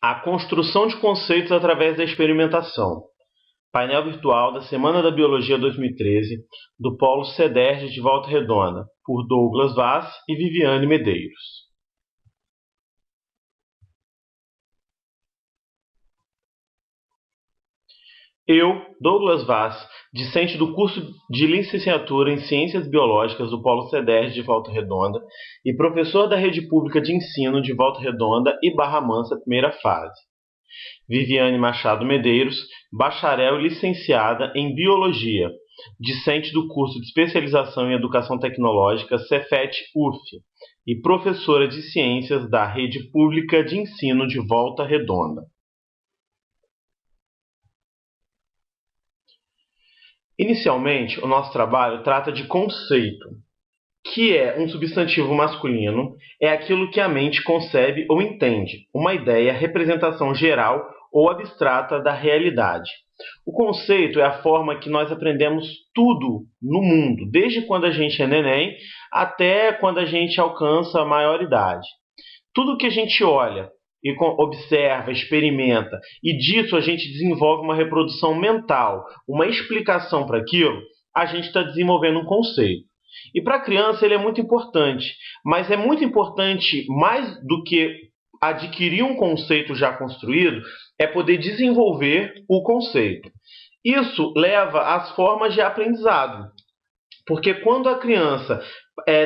A construção de conceitos através da experimentação. Painel virtual da Semana da Biologia 2013, do Polo CEDERJ de Volta Redonda, por Douglas Vaz e Viviane Medeiros. Eu, Douglas Vaz, discente do curso de licenciatura em Ciências Biológicas do Polo CEDERJ de Volta Redonda e professor da Rede Pública de Ensino de Volta Redonda e Barra Mansa, primeira fase. Viviane Machado Medeiros, bacharel e licenciada em Biologia, discente do curso de especialização em Educação Tecnológica Cefet-UF e professora de Ciências da Rede Pública de Ensino de Volta Redonda. Inicialmente, o nosso trabalho trata de conceito, que é um substantivo masculino, é aquilo que a mente concebe ou entende, uma ideia, representação geral ou abstrata da realidade. O conceito é a forma que nós aprendemos tudo no mundo, desde quando a gente é neném até quando a gente alcança a maioridade. Tudo que a gente olha e observa, experimenta, e disso a gente desenvolve uma reprodução mental, uma explicação para aquilo, a gente está desenvolvendo um conceito. E para a criança ele é muito importante, mas é muito importante, mais do que adquirir um conceito já construído, é poder desenvolver o conceito. Isso leva às formas de aprendizado, porque quando a criança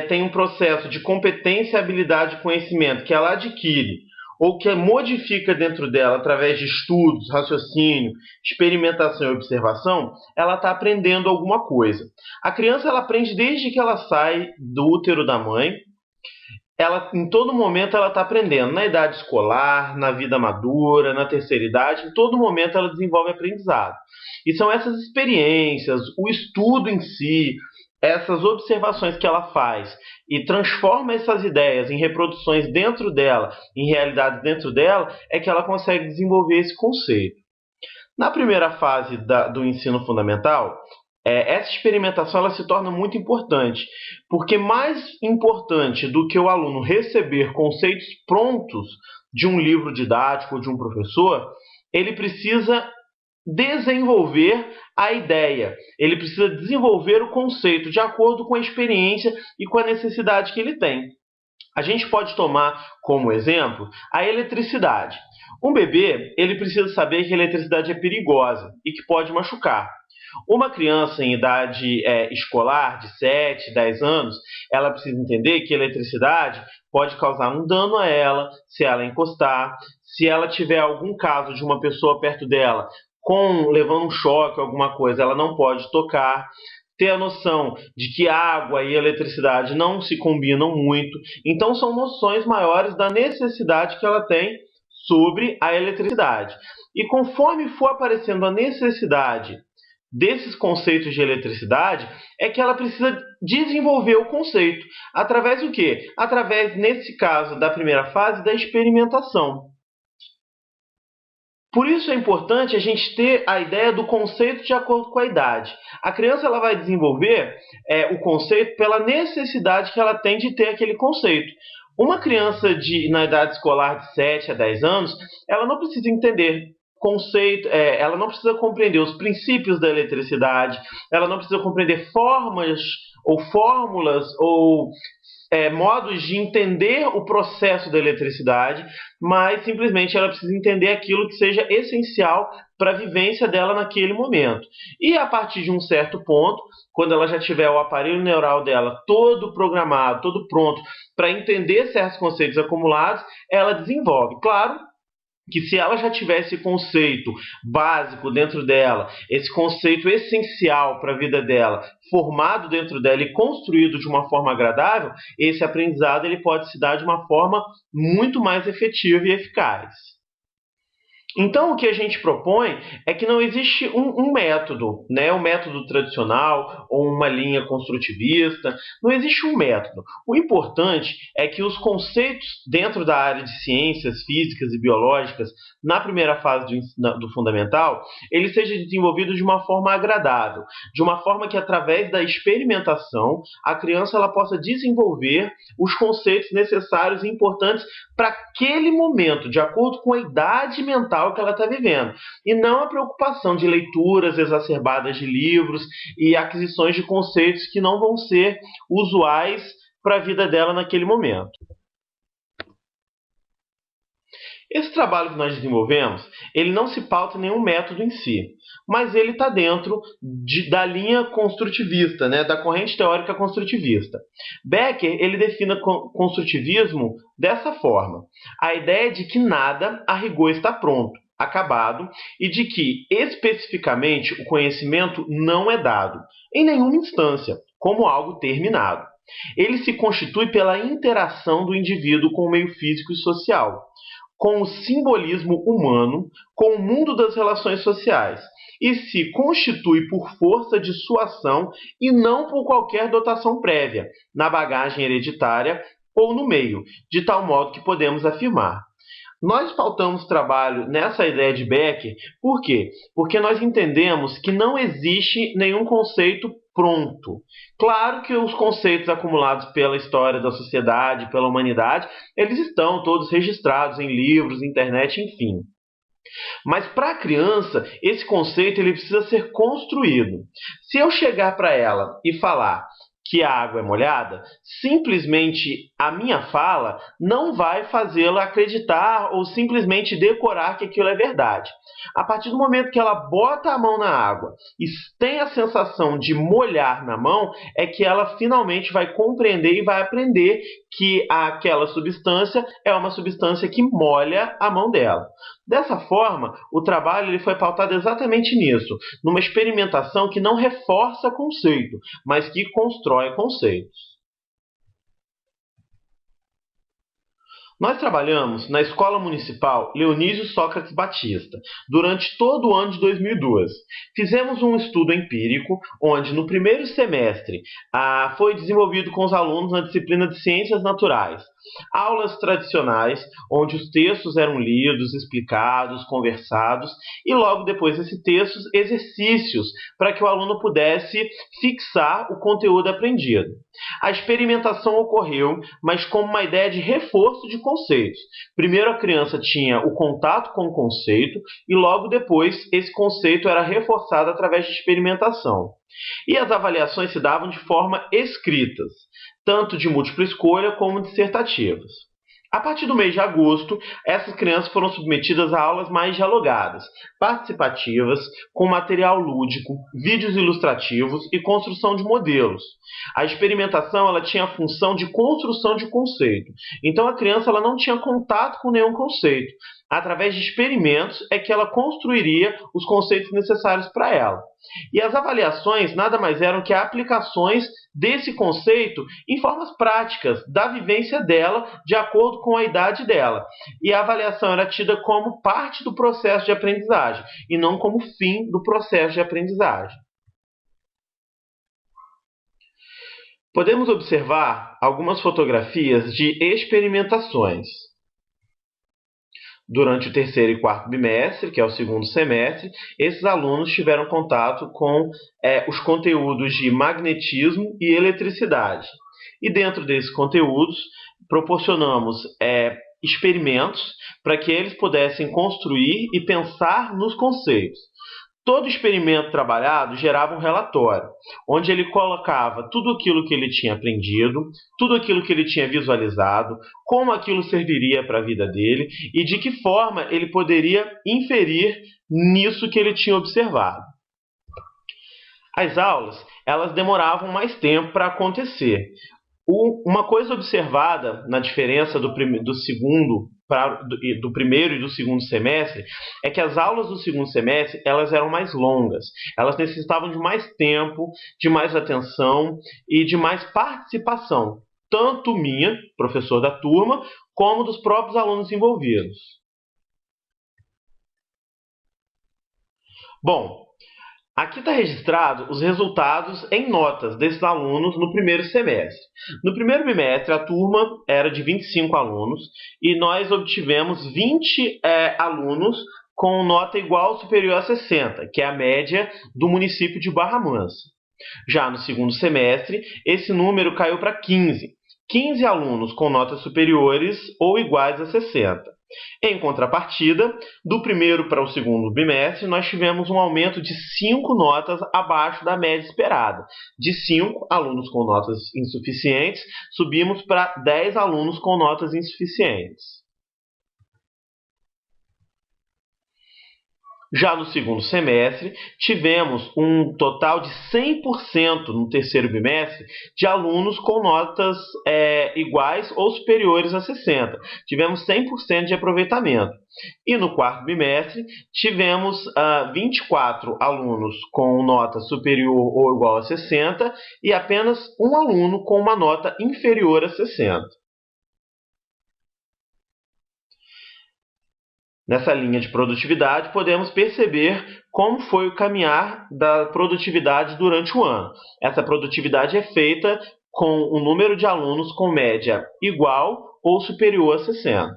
tem um processo de competência, habilidade e conhecimento que ela adquire, ou que modifica dentro dela através de estudos, raciocínio, experimentação e observação, ela está aprendendo alguma coisa. A criança ela aprende desde que ela sai do útero da mãe. Em todo momento ela está aprendendo, na idade escolar, na vida madura, na terceira idade, em todo momento ela desenvolve aprendizado. E são essas experiências, o estudo em si, essas observações que ela faz e transforma essas ideias em reproduções dentro dela, em realidades dentro dela, é que ela consegue desenvolver esse conceito. Na primeira fase do ensino fundamental, essa experimentação ela se torna muito importante, porque mais importante do que o aluno receber conceitos prontos de um livro didático ou de um professor, ele precisa desenvolver a ideia, ele precisa desenvolver o conceito de acordo com a experiência e com a necessidade que ele tem. A gente pode tomar como exemplo a eletricidade. Um bebê ele precisa saber que a eletricidade é perigosa e que pode machucar. Uma criança em idade escolar, de 7, 10 anos, ela precisa entender que a eletricidade pode causar um dano a ela se ela encostar, se ela tiver algum caso de uma pessoa perto dela levando um choque, alguma coisa, ela não pode tocar. Ter a noção de que água e eletricidade não se combinam muito. Então, são noções maiores da necessidade que ela tem sobre a eletricidade. E conforme for aparecendo a necessidade desses conceitos de eletricidade, é que ela precisa desenvolver o conceito. Através do quê? Através, nesse caso, da primeira fase, da experimentação. Por isso é importante a gente ter a ideia do conceito de acordo com a idade. A criança ela vai desenvolver o conceito pela necessidade que ela tem de ter aquele conceito. Uma criança na idade escolar de 7 a 10 anos, ela não precisa entender conceito, ela não precisa compreender os princípios da eletricidade, ela não precisa compreender formas ou fórmulas ou modos de entender o processo da eletricidade, mas simplesmente ela precisa entender aquilo que seja essencial para a vivência dela naquele momento. E a partir de um certo ponto, quando ela já tiver o aparelho neural dela todo programado, todo pronto para entender certos conceitos acumulados, ela desenvolve. Claro que se ela já tivesse esse conceito básico dentro dela, esse conceito essencial para a vida dela, formado dentro dela e construído de uma forma agradável, esse aprendizado ele pode se dar de uma forma muito mais efetiva e eficaz. Então, o que a gente propõe é que não existe um método, né? Um método tradicional ou uma linha construtivista. Não existe um método. O importante é que os conceitos dentro da área de ciências físicas e biológicas, na primeira fase do fundamental, eles sejam desenvolvidos de uma forma agradável, de uma forma que, através da experimentação, a criança ela possa desenvolver os conceitos necessários e importantes para aquele momento, de acordo com a idade mental que ela está vivendo. E não a preocupação de leituras exacerbadas de livros e aquisições de conceitos que não vão ser usuais para a vida dela naquele momento. Esse trabalho que nós desenvolvemos, ele não se pauta em nenhum método em si, mas ele está dentro da linha construtivista, né, da corrente teórica construtivista. Becker ele define o construtivismo dessa forma: a ideia de que nada a rigor está pronto, acabado, e de que, especificamente, o conhecimento não é dado, em nenhuma instância, como algo terminado. Ele se constitui pela interação do indivíduo com o meio físico e social, com o simbolismo humano, com o mundo das relações sociais, e se constitui por força de sua ação e não por qualquer dotação prévia, na bagagem hereditária ou no meio, de tal modo que podemos afirmar. Nós pautamos trabalho nessa ideia de Becker, por quê? Porque nós entendemos que não existe nenhum conceito pronto. Claro que os conceitos acumulados pela história da sociedade, pela humanidade, eles estão todos registrados em livros, internet, enfim. Mas para a criança, esse conceito ele precisa ser construído. Se eu chegar para ela e falar que a água é molhada, simplesmente a minha fala não vai fazê-la acreditar ou simplesmente decorar que aquilo é verdade. A partir do momento que ela bota a mão na água e tem a sensação de molhar na mão, é que ela finalmente vai compreender e vai aprender que aquela substância é uma substância que molha a mão dela. Dessa forma, o trabalho ele foi pautado exatamente nisso, numa experimentação que não reforça conceito, mas que constrói conceitos. Nós trabalhamos na Escola Municipal Leonísio Sócrates Batista durante todo o ano de 2002. Fizemos um estudo empírico, onde no primeiro semestre foi desenvolvido com os alunos na disciplina de Ciências Naturais. Aulas tradicionais, onde os textos eram lidos, explicados, conversados, e logo depois desses textos, exercícios para que o aluno pudesse fixar o conteúdo aprendido. A experimentação ocorreu, mas como uma ideia de reforço de conceitos. Primeiro a criança tinha o contato com o conceito e logo depois esse conceito era reforçado através de experimentação. E as avaliações se davam de forma escritas, tanto de múltipla escolha como dissertativas. A partir do mês de agosto, essas crianças foram submetidas a aulas mais dialogadas, participativas, com material lúdico, vídeos ilustrativos e construção de modelos. A experimentação ela tinha a função de construção de conceito. Então a criança ela não tinha contato com nenhum conceito. Através de experimentos é que ela construiria os conceitos necessários para ela. E as avaliações nada mais eram que aplicações desse conceito em formas práticas da vivência dela, de acordo com a idade dela. E a avaliação era tida como parte do processo de aprendizagem e não como fim do processo de aprendizagem. Podemos observar algumas fotografias de experimentações. Durante o terceiro e quarto bimestre, que é o segundo semestre, esses alunos tiveram contato com os conteúdos de magnetismo e eletricidade. E dentro desses conteúdos, proporcionamos experimentos para que eles pudessem construir e pensar nos conceitos. Todo experimento trabalhado gerava um relatório, onde ele colocava tudo aquilo que ele tinha aprendido, tudo aquilo que ele tinha visualizado, como aquilo serviria para a vida dele e de que forma ele poderia inferir nisso que ele tinha observado. As aulas, elas demoravam mais tempo para acontecer. Uma coisa observada na diferença do primeiro e do segundo semestre é que as aulas do segundo semestre elas eram mais longas. Elas necessitavam de mais tempo, de mais atenção e de mais participação, tanto minha, professor da turma, como dos próprios alunos envolvidos. Bom, aqui está registrado os resultados em notas desses alunos no primeiro semestre. No primeiro bimestre, a turma era de 25 alunos e nós obtivemos 20 alunos com nota igual ou superior a 60, que é a média do município de Barra Mansa. Já no segundo semestre, esse número caiu para 15. 15 alunos com notas superiores ou iguais a 60. Em contrapartida, do primeiro para o segundo bimestre, nós tivemos um aumento de 5 notas abaixo da média esperada. De 5 alunos com notas insuficientes, subimos para 10 alunos com notas insuficientes. Já no segundo semestre, tivemos um total de 100% no terceiro bimestre de alunos com notas iguais ou superiores a 60. Tivemos 100% de aproveitamento. E no quarto bimestre, tivemos 24 alunos com nota superior ou igual a 60 e apenas um aluno com uma nota inferior a 60. Nessa linha de produtividade, podemos perceber como foi o caminhar da produtividade durante o ano. Essa produtividade é feita com um número de alunos com média igual ou superior a 60.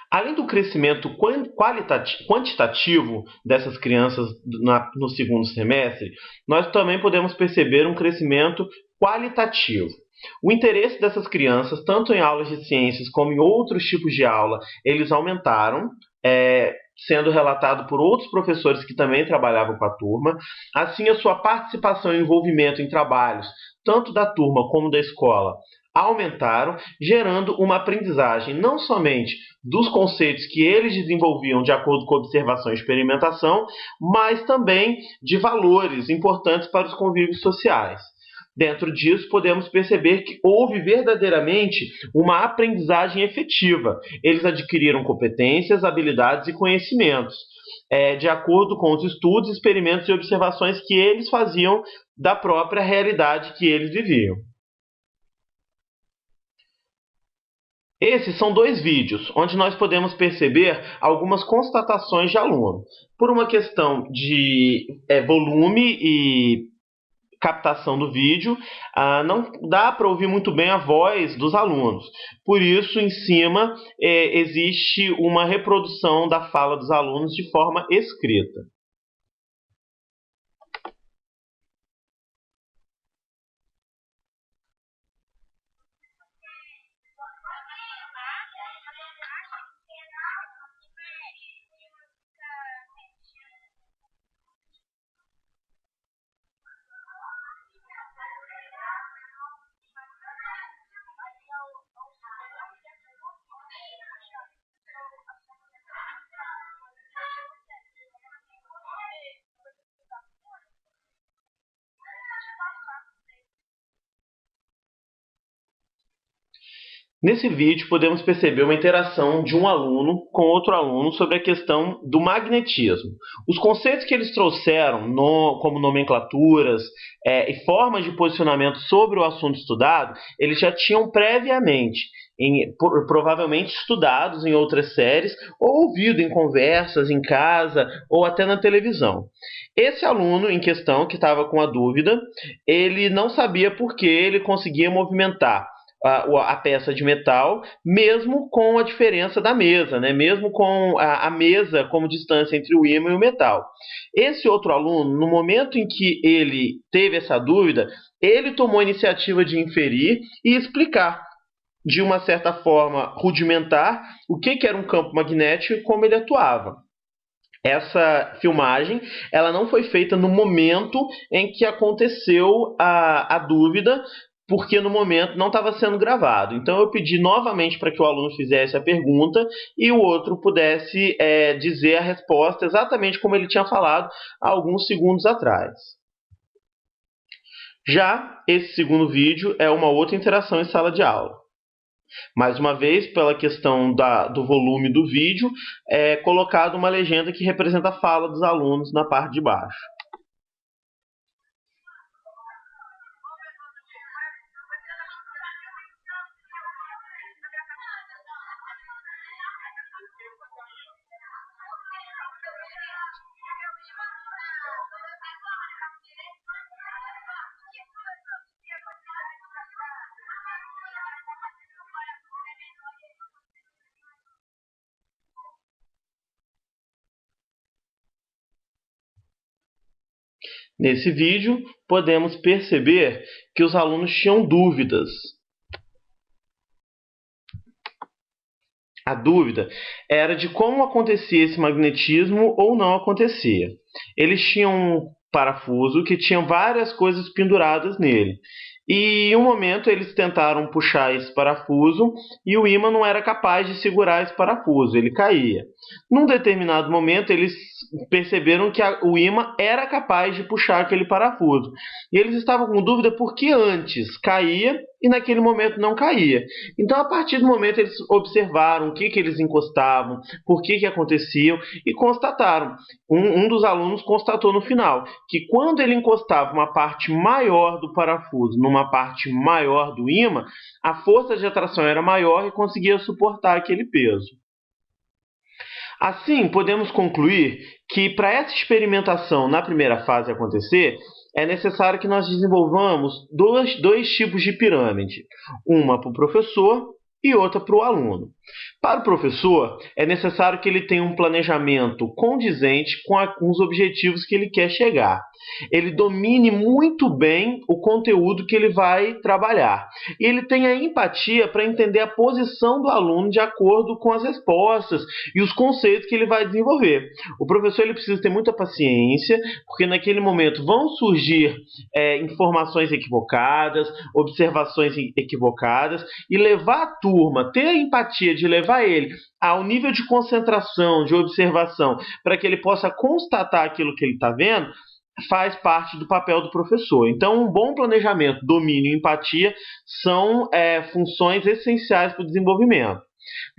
Além do crescimento quantitativo dessas crianças no segundo semestre, nós também podemos perceber um crescimento qualitativo. O interesse dessas crianças, tanto em aulas de ciências como em outros tipos de aula, eles aumentaram, sendo relatado por outros professores que também trabalhavam com a turma. Assim, a sua participação e envolvimento em trabalhos, tanto da turma como da escola, aumentaram, gerando uma aprendizagem não somente dos conceitos que eles desenvolviam de acordo com observação e experimentação, mas também de valores importantes para os convívios sociais. Dentro disso, podemos perceber que houve verdadeiramente uma aprendizagem efetiva. Eles adquiriram competências, habilidades e conhecimentos, de acordo com os estudos, experimentos e observações que eles faziam da própria realidade que eles viviam. Esses são dois vídeos, onde nós podemos perceber algumas constatações de aluno. Por uma questão de volume e captação do vídeo, não dá para ouvir muito bem a voz dos alunos. Por isso, em cima, existe uma reprodução da fala dos alunos de forma escrita. Nesse vídeo, podemos perceber uma interação de um aluno com outro aluno sobre a questão do magnetismo. Os conceitos que eles trouxeram, como nomenclaturas e formas de posicionamento sobre o assunto estudado, eles já tinham previamente, provavelmente estudados em outras séries, ou ouvido em conversas, em casa, ou até na televisão. Esse aluno em questão, que estava com a dúvida, ele não sabia por que ele conseguia movimentar a peça de metal, mesmo com a diferença da mesa, né? Mesmo com a mesa como distância entre o ímã e o metal. Esse outro aluno, no momento em que ele teve essa dúvida, ele tomou a iniciativa de inferir e explicar, de uma certa forma rudimentar, o que era um campo magnético e como ele atuava. Essa filmagem ela não foi feita no momento em que aconteceu a dúvida, porque no momento não estava sendo gravado. Então eu pedi novamente para que o aluno fizesse a pergunta e o outro pudesse dizer a resposta exatamente como ele tinha falado há alguns segundos atrás. Já esse segundo vídeo é uma outra interação em sala de aula. Mais uma vez, pela questão do volume do vídeo, é colocada uma legenda que representa a fala dos alunos na parte de baixo. Nesse vídeo, podemos perceber que os alunos tinham dúvidas. A dúvida era de como acontecia esse magnetismo ou não acontecia. Eles tinham um parafuso que tinha várias coisas penduradas nele. E em um momento eles tentaram puxar esse parafuso e o ímã não era capaz de segurar esse parafuso, ele caía. Num determinado momento eles perceberam que o ímã era capaz de puxar aquele parafuso. E eles estavam com dúvida porque antes caía e naquele momento não caía. Então, a partir do momento, eles observaram o que eles encostavam, por que aconteciam e constataram. Um dos alunos constatou no final que quando ele encostava uma parte maior do parafuso numa parte maior do ímã, a força de atração era maior e conseguia suportar aquele peso. Assim, podemos concluir que para essa experimentação na primeira fase acontecer, é necessário que nós desenvolvamos dois tipos de pirâmide, uma para o professor e outra para o aluno. Para o professor, é necessário que ele tenha um planejamento condizente com os objetivos que ele quer chegar. Ele domine muito bem o conteúdo que ele vai trabalhar. E ele tenha empatia para entender a posição do aluno de acordo com as respostas e os conceitos que ele vai desenvolver. O professor ele precisa ter muita paciência, porque naquele momento vão surgir informações equivocadas, observações equivocadas, e levar a turma, ter a empatia de levar ele ao nível de concentração, de observação, para que ele possa constatar aquilo que ele está vendo, faz parte do papel do professor. Então, um bom planejamento, domínio e empatia são funções essenciais para o desenvolvimento.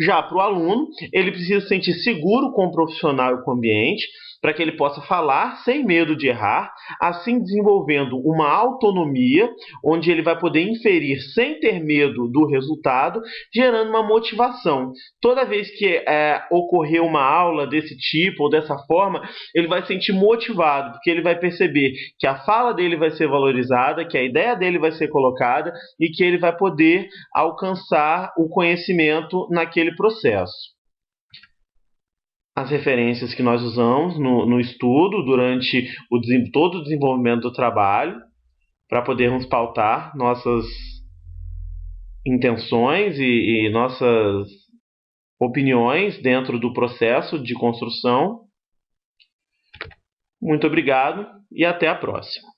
Já para o aluno, ele precisa se sentir seguro com o profissional e com o ambiente, para que ele possa falar sem medo de errar, assim desenvolvendo uma autonomia, onde ele vai poder inferir sem ter medo do resultado, gerando uma motivação. Toda vez que ocorrer uma aula desse tipo ou dessa forma, ele vai se sentir motivado, porque ele vai perceber que a fala dele vai ser valorizada, que a ideia dele vai ser colocada e que ele vai poder alcançar o conhecimento naquele processo. As referências que nós usamos no estudo durante todo o desenvolvimento do trabalho, para podermos pautar nossas intenções e nossas opiniões dentro do processo de construção. Muito obrigado e até a próxima.